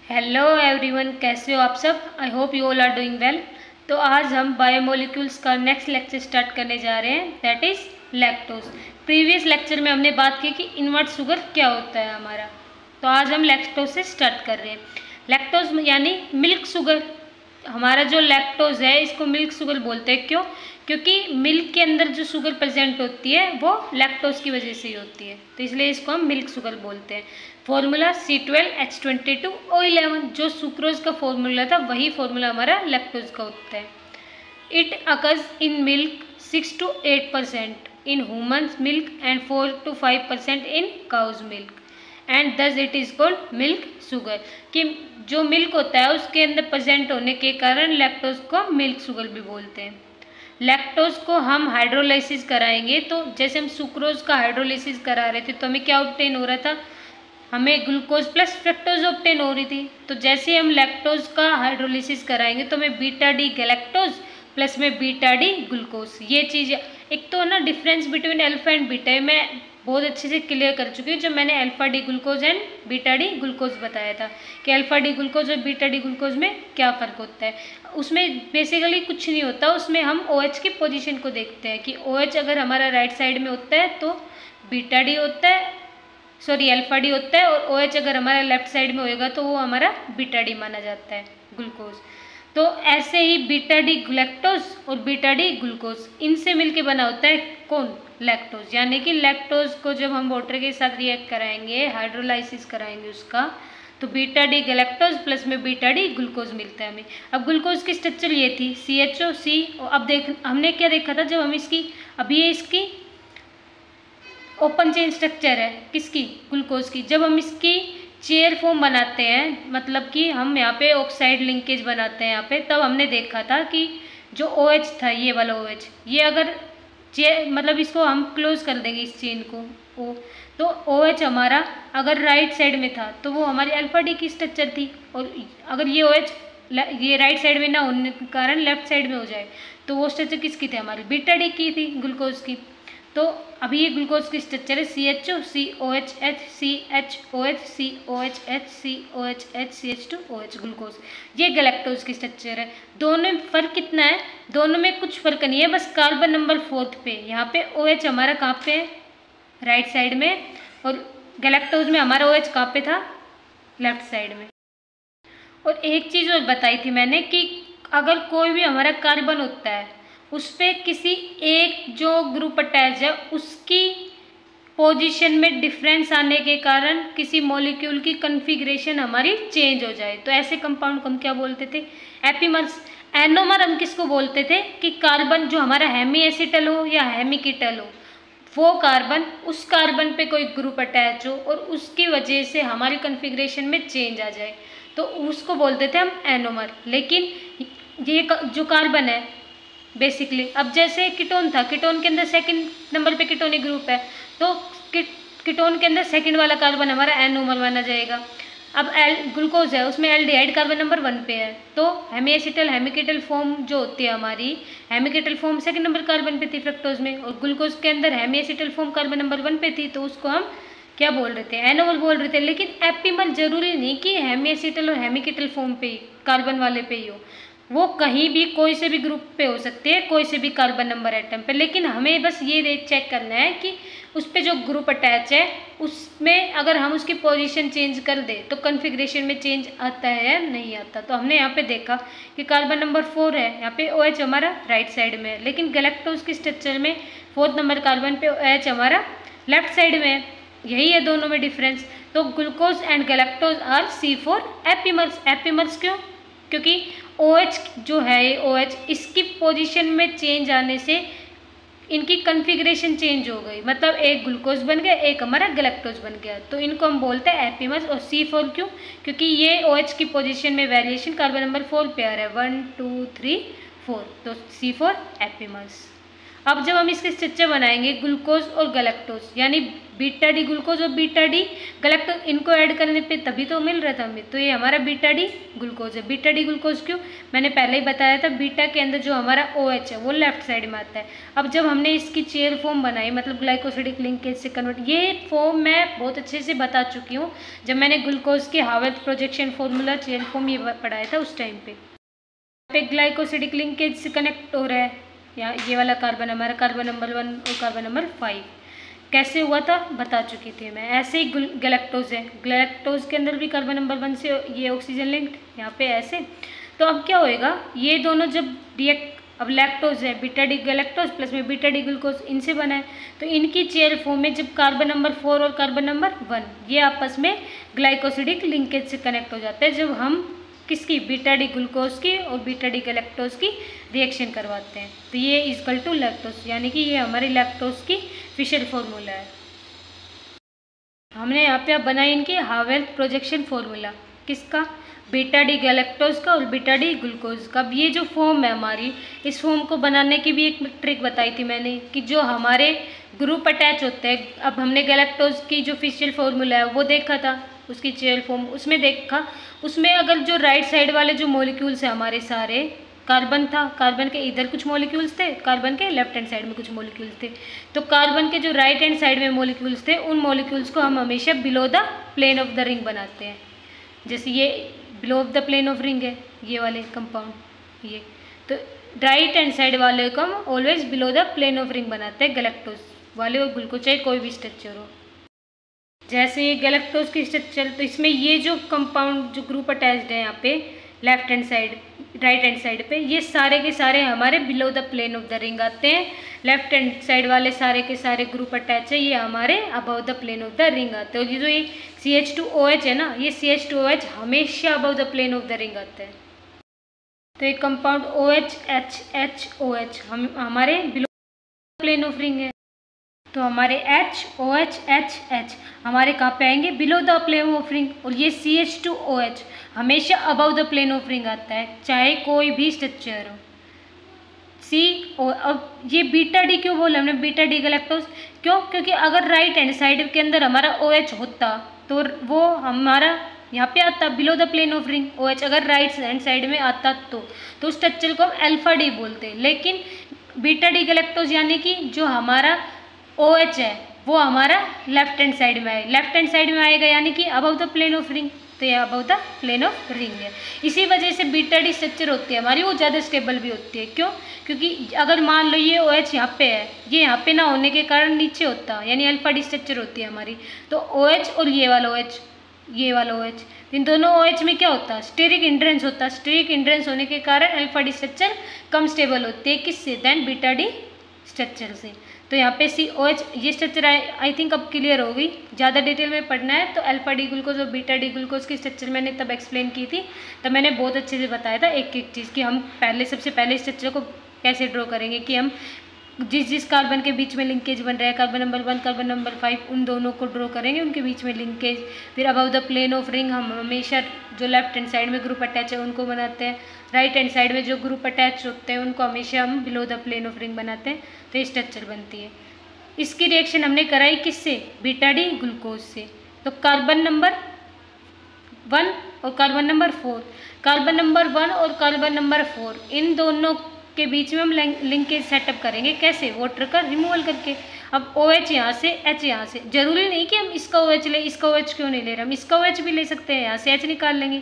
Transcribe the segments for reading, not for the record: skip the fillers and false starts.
Hello everyone, कैसे हो आप सब। I hope you all are doing well. तो आज हम बायोमोलिक्यूल्स का नेक्स्ट लेक्चर स्टार्ट करने जा रहे हैं, that is lactose. Previous lecture में हमने बात की कि इन्वर्ट शुगर क्या होता है हमारा, तो आज हम लैक्टोज से स्टार्ट कर रहे हैं। लैक्टोज यानी मिल्क शुगर। हमारा जो लैक्टोज है इसको मिल्क शुगर बोलते हैं। क्यों? क्योंकि मिल्क के अंदर जो शुगर प्रेजेंट होती है वो लैक्टोज की वजह से ही होती है, तो इसलिए इसको हम मिल्क शुगर बोलते हैं। फॉर्मूला C12H22O11, जो सुक्रोज का फॉर्मूला था वही फॉर्मूला हमारा लैक्टोज का होता है। It occurs in milk 6 to 8%, in humans milk and 4 to 5% in cows milk, and thus it is called milk sugar. कि जो मिल्क होता है उसके अंदर प्रेजेंट होने के कारण लैक्टोज को मिल्क शुगर भी बोलते हैं। लैक्टोज को हम हाइड्रोलाइसिस कराएंगे, तो जैसे हम सुक्रोज का हाइड्रोलाइसिस करा रहे थे तो हमें क्या ऑब्टेन हो रहा था, हमें ग्लूकोज प्लस फ्रक्टोज ऑब्टेन हो रही थी। तो जैसे हम लैक्टोज का हाइड्रोलाइसिस कराएंगे तो हमें बीटा डी गैलेक्टोज प्लस में बीटा डी ग्लूकोज, ये चीज़ एक तो ना difference between alpha and beta मैं बहुत अच्छे से क्लियर कर चुकी हूँ जब मैंने alpha D glucose and beta D glucose बताया था कि अल्फा डी ग्लूकोज और बीटा डी ग्लूकोज में क्या फ़र्क होता है। उसमें बेसिकली कुछ नहीं होता, उसमें हम OH की पोजीशन को देखते हैं कि OH अगर हमारा राइट साइड में होता है तो बीटा डी होता है, सॉरी अल्फा डी होता है, और OH अगर हमारा लेफ्ट साइड में होएगा तो वो हमारा बीटा डी माना जाता है, ग्लूकोज। तो ऐसे ही बीटा डी लैक्टोज और बीटा डी ग्लूकोज, इनसे मिलके बना होता है कौन, लैक्टोज। यानी कि लैक्टोज को जब हम वाटर के साथ रिएक्ट कराएंगे, हाइड्रोलाइसिस कराएंगे उसका, तो बीटा डी गैलेक्टोज प्लस में बीटा डी ग्लूकोज मिलता है हमें। अब ग्लूकोज की स्ट्रक्चर ये थी CHO, और अब हमने क्या देखा था जब हम इसकी, अभी ये इसकी ओपन चेन स्ट्रक्चर है किसकी, ग्लूकोज की। जब हम इसकी चेयर फॉर्म बनाते हैं, मतलब कि हम यहाँ पे ऑक्साइड लिंकेज बनाते हैं यहाँ पे, तब हमने देखा था कि जो OH था, ये वाला OH, ये अगर चेयर मतलब इसको हम क्लोज कर देंगे इस चेन को तो OH हमारा अगर राइट साइड में था तो वो हमारी अल्फा डी की स्ट्रक्चर थी, और अगर ये OH ये राइट साइड में ना होने के कारण लेफ्ट साइड में हो जाए तो वो स्ट्रक्चर किसकी थी, हमारी बीटा डी की थी, ग्लूकोज की। तो अभी ये ग्लूकोज की स्ट्रक्चर है CHO COHH CHOH COHH COHH CH2OH, glucose. ये गैलेक्टोज की स्ट्रक्चर है। दोनों में फ़र्क कितना है, दोनों में कुछ फ़र्क नहीं है, बस कार्बन नंबर 4 पे। यहाँ पे OH हमारा कहाँ पे है, राइट साइड में, और गैलेक्टोज में हमारा OH कहाँ पे था, लेफ्ट साइड में। और एक चीज़ और बताई थी मैंने कि अगर कोई भी हमारा कार्बन होता है उस पर किसी एक जो ग्रुप अटैच है उसकी पोजीशन में डिफरेंस आने के कारण किसी मॉलिक्यूल की कन्फिग्रेशन हमारी चेंज हो जाए, तो ऐसे कंपाउंड को हम क्या बोलते थे, एपीमर्स। एनोमर हम किसको बोलते थे कि कार्बन जो हमारा हेमी एसिटल हो या हेमिकिटल हो, वो कार्बन, उस कार्बन पे कोई ग्रुप अटैच हो और उसकी वजह से हमारी कन्फिग्रेशन में चेंज आ जाए, तो उसको बोलते थे हम एनोमर। लेकिन ये जो कार्बन है बेसिकली, अब जैसे कीटोन था, कीटोन के अंदर सेकंड नंबर पे कीटोनिक ग्रुप है, तो कीटोन के अंदर सेकंड वाला कार्बन हमारा एनोमर माना जाएगा। अब ग्लूकोज है, उसमें एल्डिहाइड कार्बन नंबर 1 पे है, तो हेमी एसिटल हेमिकिटल फॉर्म जो होती है हमारी, hemiketal form second number carbon पे थी फ्रक्टोज में, और ग्लूकोज के अंदर hemiacetal form carbon number 1 पे थी, तो उसको हम क्या बोल रहे थे, एनोमर बोल रहे थे। लेकिन एपीमर जरूरी नहीं कि हेमी एसिटल और हेमिकिटल फॉर्म पे ही, कार्बन वाले पे ही हो, वो कहीं भी कोई से भी ग्रुप पे हो सकती है, कोई से भी कार्बन नंबर एटम पे। लेकिन हमें बस ये चेक करना है कि उस पे जो ग्रुप अटैच है उसमें अगर हम उसकी पोजीशन चेंज कर दें तो कन्फिग्रेशन में चेंज आता है या नहीं आता। तो हमने यहाँ पे देखा कि कार्बन नंबर 4 है, यहाँ पे OH हमारा राइट साइड में है, लेकिन गैलेक्टोज की स्ट्रक्चर में 4th नंबर कार्बन पे OH हमारा लेफ्ट साइड में है। यही है दोनों में डिफरेंस। तो glucose and galactose are C4 epimers. Epimers क्यों? क्योंकि OH जो है, ये OH इसकी पोजीशन में चेंज आने से इनकी कन्फिग्रेशन चेंज हो गई, मतलब एक ग्लूकोज बन गया, एक हमारा गैलेक्टोज बन गया, तो इनको हम बोलते हैं एपीमर्स। और C4 क्यों? क्योंकि ये OH की पोजीशन में वेरिएशन कार्बन नंबर 4 पे आ रहा है, 1 2 3 4, तो C4 एपीमर्स। अब जब हम इसके स्ट्रक्चर बनाएंगे ग्लूकोज और गैलेक्टोज यानी बीटा डी ग्लूकोज और बीटा डी गैलेक्टोज, इनको ऐड करने पे तभी तो मिल रहा था हमें। तो ये हमारा बीटा डी ग्लूकोज है। बीटा डी ग्लूकोज क्यों, मैंने पहले ही बताया था, बीटा के अंदर जो हमारा OH है वो लेफ्ट साइड में आता है। अब जब हमने इसकी चेयर फॉर्म बनाई मतलब ग्लाइकोसिडिक लिंकेज से कन्वर्ट, ये फॉर्म मैं बहुत अच्छे से बता चुकी हूँ जब मैंने ग्लूकोज के Haworth projection formula chair form ये पढ़ाया था उस टाइम पे ग्लाइकोसिडिक लिंकेज से कनेक्ट हो रहा है या ये वाला कार्बन हमारा कार्बन नंबर 1 और कार्बन नंबर 5 कैसे हुआ था बता चुकी थी मैं। ऐसे ही गैलेक्टोज है, गैलेक्टोज के अंदर भी कार्बन नंबर 1 से ये ऑक्सीजन लिंक्ड यहाँ पे ऐसे। तो अब क्या होएगा, ये दोनों जब रिएक्ट, अब लैक्टोज है बीटा डी गैलेक्टोज प्लस में बीटा डी ग्लूकोज इनसे बना है, तो इनकी चेयर फॉर्म में जब कार्बन नंबर 4 और कार्बन नंबर 1 ये आपस में ग्लाइकोसिडिक लिंकेज से कनेक्ट हो जाते हैं जब हम किसकी बीटा डी ग्लूकोज की और बीटा डी गैलेक्टोज की रिएक्शन करवाते हैं। तो ये इक्वल टू लैक्टोज यानी कि ये हमारी लैक्टोज की फिशर फॉर्मूला है। हमने यहाँ पे बनाई इनकी हार्वेल्थ प्रोजेक्शन फॉर्मूला किसका, बीटा डी गैलेक्टोज का और बीटा डी ग्लूकोज का। अब ये जो फॉर्म है हमारी, इस फॉर्म को बनाने की भी एक ट्रिक बताई थी मैंने कि जो हमारे ग्रुप अटैच होते हैं, अब हमने गैलेक्टोज की जो फिशर फॉर्मूला है वो देखा था, उसकी चेयर फॉर्म उसमें देखा, उसमें अगर जो राइट साइड वाले जो मॉलिक्यूल्स हैं हमारे सारे, कार्बन था, कार्बन के इधर कुछ मॉलिक्यूल्स थे, कार्बन के लेफ्ट हैंड साइड में कुछ मॉलिक्यूल्स थे, तो कार्बन के जो राइट हैंड साइड में मॉलिक्यूल्स थे उन मॉलिक्यूल्स को हम हमेशा below the plane of the ring बनाते हैं। जैसे ये below of the plane of ring है ये वाले कंपाउंड, ये तो राइट हैंड साइड वाले को हम always below the plane of ring बनाते हैं गैलेक्टोज वाले और ग्लूकोज चाहे कोई भी स्ट्रक्चर हो। जैसे ये गैलेक्टोज की स्ट्रक्चर, तो इसमें ये जो कंपाउंड जो ग्रुप अटैच्ड है यहाँ पे left hand side right hand side पे, ये सारे के सारे हमारे below the plane of the ring आते हैं। लेफ्ट हैंड साइड वाले सारे के सारे ग्रुप अटैच है ये हमारे above the plane of the ring आते हैं। और ये जो ये CH2OH है ना, ये CH2OH हमेशा above the plane of the ring आता है। तो एक कंपाउंड OH हम हमारे बिलो प्लेन ऑफ रिंग है, तो हमारे HOH हमारे कहाँ पे आएंगे, below the plane of ring. और ये CH2OH हमेशा above the plane of ring आता है चाहे कोई भी स्ट्रक्चर हो। अब ये बीटा डी क्यों बोला हमने, बीटा डी गैलेक्टोज क्यों, क्योंकि अगर राइट हैंड साइड के अंदर हमारा OH होता तो वो हमारा यहाँ पे आता below the plane of ring. OH अगर राइट हैंड साइड में आता तो स्ट्रक्चर को हम अल्फा डी बोलते हैं। लेकिन बीटा डी गैलेक्टोज यानी कि जो हमारा OH है वो हमारा लेफ्ट हैंड साइड में आएगा, लेफ्ट हैंड साइड में आएगा यानी कि above the plane of ring, तो ये above the plane of ring है। इसी वजह से बीटा डी स्ट्रक्चर होती है हमारी वो ज़्यादा स्टेबल भी होती है। क्यों, क्योंकि अगर मान लो ये OH यहाँ पे है, ये यहाँ पे ना होने के कारण नीचे होता यानी अल्फा डी स्ट्रक्चर होती है हमारी, तो OH और ये वाला OH इन दोनों OH में क्या होता है, स्टेरिक इंड्रेंस होता है। स्टेरिक इंड्रेंस होने के कारण अल्फा डी स्ट्रक्चर कम स्टेबल होती है किससे, देन बीटा डी स्ट्रक्चर से। तो यहाँ पे COH ये स्ट्रक्चर आई थिंक अब क्लियर होगी। ज़्यादा डिटेल में पढ़ना है तो अल्फा डी ग्लूकोज और बीटा डी ग्लूकोज की स्ट्रक्चर मैंने तब एक्सप्लेन की थी, तब मैंने बहुत अच्छे से बताया था एक एक चीज़ कि हम सबसे पहले स्ट्रक्चर को कैसे ड्रॉ करेंगे, कि हम जिस कार्बन के बीच में लिंकेज बन रहा है, कार्बन नंबर 1 कार्बन नंबर 5, उन दोनों को ड्रॉ करेंगे, उनके बीच में लिंकेज। फिर above the plane of ring हम हमेशा जो लेफ्ट हैंड साइड में ग्रुप अटैच है उनको बनाते हैं, राइट हैंड साइड में जो ग्रुप अटैच होते हैं उनको हमेशा हम below the plane of ring बनाते हैं। तो ये स्ट्रक्चर बनती है। इसकी रिएक्शन हमने कराई किससे, बीटा डी ग्लूकोज से। तो कार्बन नंबर 1 और कार्बन नंबर 4, कार्बन नंबर 1 और कार्बन नंबर 4 इन दोनों के बीच में हम लिंकेज सेटअप करेंगे कैसे, वाटर का रिमूवल करके। अब OH यहाँ से, H यहाँ से, जरूरी नहीं कि हम इसका OH ले, इसका OH क्यों नहीं ले रहे, हम इसका OH भी ले सकते हैं, यहाँ से H निकाल लेंगे,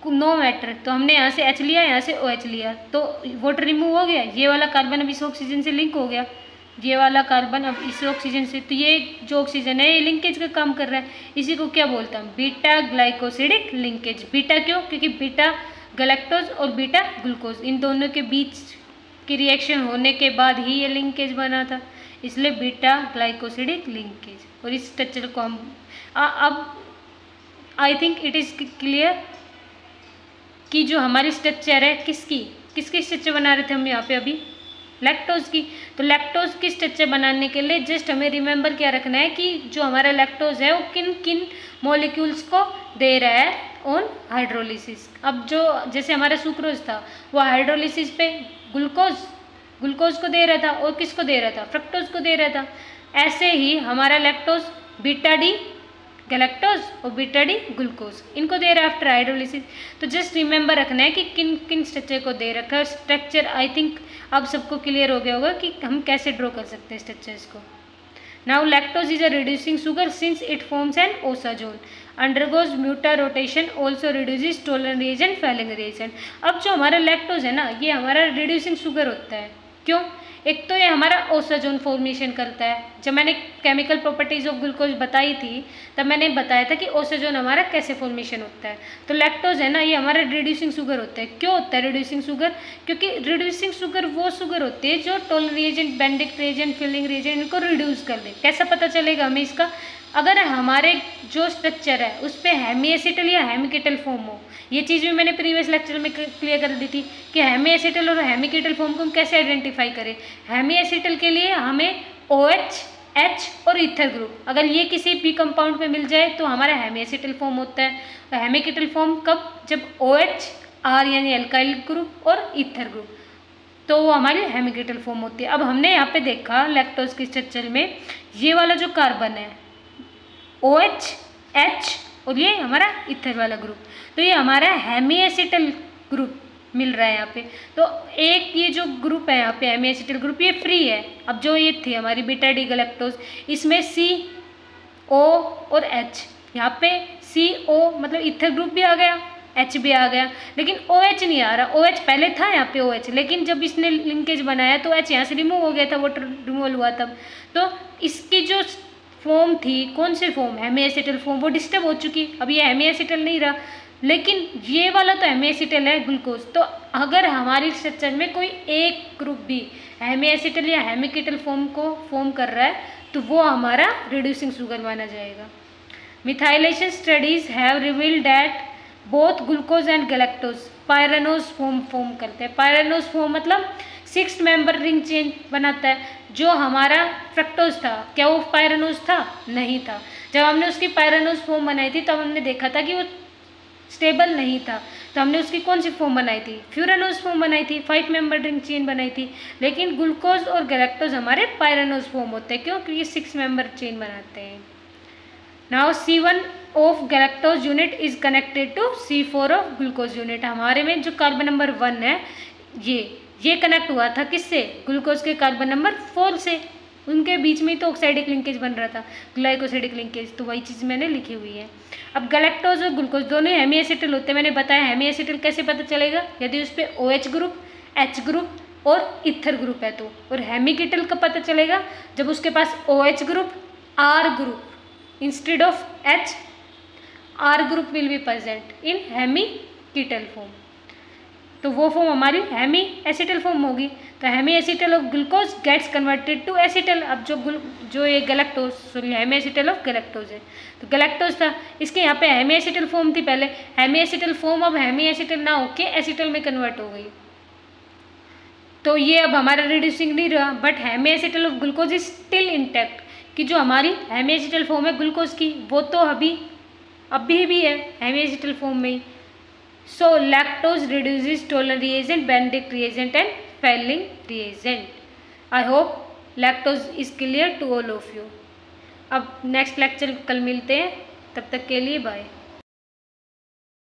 नो मैटर। तो हमने यहाँ से H लिया, यहाँ से OH लिया, तो वाटर रिमूव हो गया। ये वाला कार्बन अब इस ऑक्सीजन से लिंक हो गया, ये वाला कार्बन अब इस ऑक्सीजन से, तो ये जो ऑक्सीजन है ये लिंकेज का काम कर रहा है। इसी को क्या बोलता हूँ, बीटा ग्लाइकोसिडिक लिंकेज। बीटा क्यों, क्योंकि बीटा गैलेक्टोज और बीटा ग्लूकोज इन दोनों के बीच की रिएक्शन होने के बाद ही ये लिंकेज बना था, इसलिए बीटा ग्लाइकोसिडिक लिंकेज। और इस स्ट्रक्चर को हम अब I think it is clear कि जो हमारी स्ट्रक्चर है किसकी स्ट्रक्चर बना रहे थे हम यहाँ पे अभी, लैक्टोज की। तो लैक्टोज की स्ट्रक्चर बनाने के लिए जस्ट हमें रिमेंबर क्या रखना है कि जो हमारा लैक्टोज है वो किन किन मॉलिक्यूल्स को दे रहा है ऑन हाइड्रोलिसिस। अब जो जैसे हमारा सुक्रोज था वो हाइड्रोलिसिस पे ग्लूकोज ग्लूकोज को दे रहा था और किसको दे रहा था, फ्रक्टोज को दे रहा था। ऐसे ही हमारा लैक्टोज बीटा डी गैलेक्टोज और बीटा डी ग्लूकोज इनको दे रहा है आफ्टर हाइड्रोलिसिस। तो जस्ट रिमेंबर रखना है कि किन किन स्ट्रक्चर को दे रखा है। स्ट्रक्चर आई थिंक अब सबको क्लियर हो गया होगा कि हम कैसे ड्रॉ कर सकते हैं स्ट्रक्चर्स को। Now lactose is a reducing sugar since it forms an osazone undergoes mutarotation also reduces Tollens reagent Fehling reagent. अब जो हमारा लैक्टोज है ना, ये हमारा रिड्यूसिंग शुगर होता है। क्यों? एक तो ये हमारा ओसाजोन फॉर्मेशन करता है। जब मैंने केमिकल प्रॉपर्टीज ऑफ ग्लूकोज बताई थी तब मैंने बताया था कि ओसाजोन हमारा कैसे फॉर्मेशन होता है। तो लैक्टोज है ना, ये हमारा रिड्यूसिंग शुगर होता है। क्यों होता है रिड्यूसिंग शुगर? क्योंकि रिड्यूसिंग शुगर वो शुगर होती है जो Tollen reagent, Benedict reagent, Fehling reagent इनको रिड्यूस कर दे। कैसा पता चलेगा हमें इसका? अगर हमारे जो स्ट्रक्चर है उस पर हेमी एसिटल या हेमिकेटल फॉर्म हो। ये चीज़ भी मैंने प्रीवियस लेक्चर में क्लियर कर दी थी कि हेमी एसिटल और हेमिकेटल फॉर्म को हम कैसे आइडेंटिफाई करें। हेमी एसिटल के लिए हमें OH, H और ईथर ग्रुप, अगर ये किसी भी कंपाउंड पे मिल जाए तो हमारा हेमी एसिटल फॉर्म होता है। तो हेमिकेटल फॉर्म कब? जब OH, R यानी एल्काइल ग्रुप और ईथर ग्रुप, तो वो हमारी हेमिकेटल फॉर्म होती है। अब हमने यहाँ पे देखा लैक्टोज के स्ट्रक्चर में ये वाला जो कार्बन है OH, H और ये हमारा ईथर वाला ग्रुप, तो ये हमारा हेमी एसिटल ग्रुप मिल रहा है यहाँ पे। तो एक ये जो ग्रुप है यहाँ पे हेमी एसिटल ग्रुप, ये फ्री है। अब जो ये थी हमारी बीटा डी गैलेक्टोज, इसमें CO और H, यहाँ पे CO मतलब ईथर ग्रुप भी आ गया, H भी आ गया, लेकिन OH नहीं आ रहा। OH पहले था यहाँ पे OH, लेकिन जब इसने लिंकेज बनाया तो H यहाँ से रिमूव हो गया था, वाटर रिमूवल हुआ तब। तो इसकी जो फॉर्म थी, कौन सी फॉर्म? हेमी एसिटल फॉर्म, वो डिस्टर्ब हो चुकी। अब ये हेमी एसिटल नहीं रहा, लेकिन ये वाला तो हेमी एसिटल है ग्लूकोज। तो अगर हमारी स्ट्रक्चर में कोई एक ग्रुप भी हेमी एसिटल या हेमिकेटल फॉर्म को फॉर्म कर रहा है तो वो हमारा रिड्यूसिंग शुगर माना जाएगा। Methylation studies have revealed that both glucose and galactose pyranose form करते हैं। पायरानोज फॉर्म मतलब 6 मेंबर रिंग चेन बनाता है। जो हमारा फ्रक्टोज था, क्या वो पायरानोज था? नहीं था। जब हमने उसकी पायरानोज फॉर्म बनाई थी तब हमने देखा था कि वो स्टेबल नहीं था, तो हमने उसकी कौन सी फॉर्म बनाई थी? फ्यूरानोज फॉर्म बनाई थी, 5 मेंबर रिंग चेन बनाई थी। लेकिन ग्लूकोज और गैलेक्टोज हमारे पायरानोज फॉर्म होते हैं। क्यों? क्योंकि 6 मेंबर चेन बनाते हैं। Now C1 of galactose unit is connected to C4 of glucose unit. हमारे में जो कार्बन नंबर 1 है ये कनेक्ट हुआ था किससे? ग्लूकोज के कार्बन नंबर 4 से। उनके बीच में तो ऑक्साइडिक लिंकेज बन रहा था, ग्लाइकोसाइडिक लिंकेज, तो वही चीज़ मैंने लिखी हुई है। अब गैलेक्टोज और ग्लूकोज दोनों हेमी एसिटल होते हैं। मैंने बताया हेमी एसिटल कैसे पता चलेगा? यदि उस पर OH ग्रुप, H ग्रुप और ईथर ग्रुप है तो। और हेमिकेटल का पता चलेगा जब उसके पास OH group, R group instead of H, R group will be present in hemiketal form, तो वो फॉर्म हमारी हेमी एसिटल फॉर्म होगी। तो hemiacetal of glucose gets converted to acetal. अब जो ये galactose, sorry hemiacetal of galactose है, तो गैलेक्टोज था, इसके यहाँ पे हेमी एसिटल फॉर्म थी पहले। हेमी एसिटल फॉर्म अब हेमी एसिटल ना होके एसिटल में कन्वर्ट हो गई, तो ये अब हमारा रिड्यूसिंग नहीं रहा। But hemiacetal of glucose is still intact, कि जो हमारी हेमी एसिटल फॉर्म है ग्लूकोज की वो तो अभी भी है हेमी एसिटल फॉर्म में ही। So lactose reduces tolerant reagent, Benedict reagent and Fehling reagent. I hope lactose is clear to all of you. अब नेक्स्ट लेक्चर कल मिलते हैं, तब तक के लिए बाय।